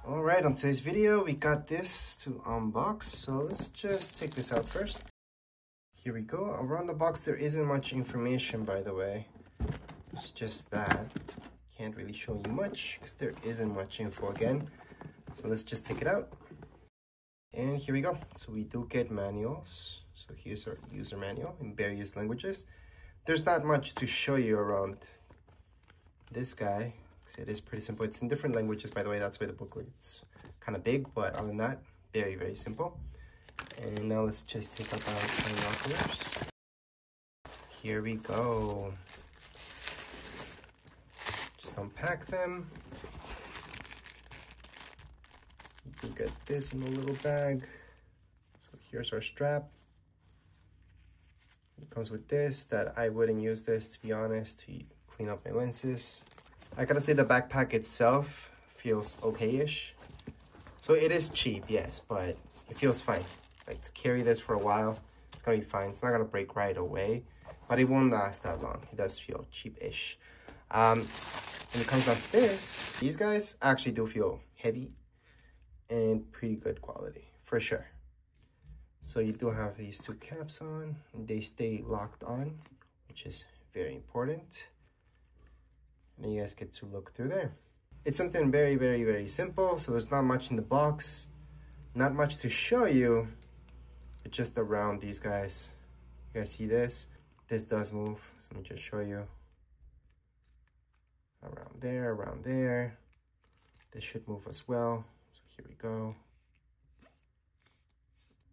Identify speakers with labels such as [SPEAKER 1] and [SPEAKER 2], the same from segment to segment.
[SPEAKER 1] All right, on today's video, we got this to unbox. So let's just take this out first. Here we go. Around the box, there isn't much information, by the way. It's just that. Can't really show you much because there isn't much info again. So let's just take it out. And here we go. So we do get manuals. So here's our user manual in various languages. There's not much to show you around this guy. It is pretty simple. It's in different languages, by the way. That's why the booklet's kind of big, but other than that, very, very simple. And now let's just take out our binoculars. Here we go. Just unpack them. You can get this in a little bag. So here's our strap. It comes with this, that I wouldn't use this, to be honest, to clean up my lenses. I gotta say the backpack itself feels okay-ish. So it is cheap, yes, but it feels fine. Like to carry this for a while, it's gonna be fine. It's not gonna break right away, but it won't last that long. It does feel cheap-ish. When it comes down to this, these guys actually do feel heavy and pretty good quality, for sure. So you do have these two caps on, and they stay locked on, which is very important. And you guys get to look through there. It's something very, very, very simple. So there's not much in the box, not much to show you, but just around these guys. You guys see this? This does move. So let me just show you. Around there, around there. This should move as well. So here we go.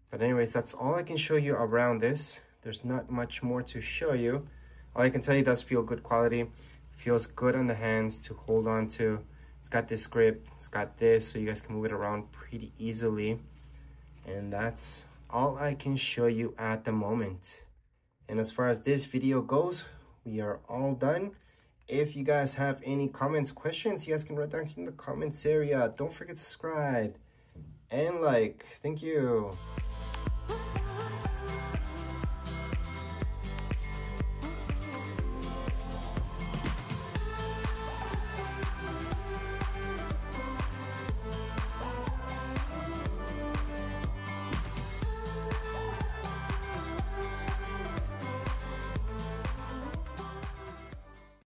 [SPEAKER 1] But anyways, that's all I can show you around this. There's not much more to show you. All I can tell you, does feel good quality. Feels good on the hands to hold on to. It's got this grip, it's got this, so you guys can move it around pretty easily. And that's all I can show you at the moment. And as far as this video goes, we are all done. If you guys have any comments, questions, you guys can write down in the comments area. Don't forget to subscribe and like. Thank you.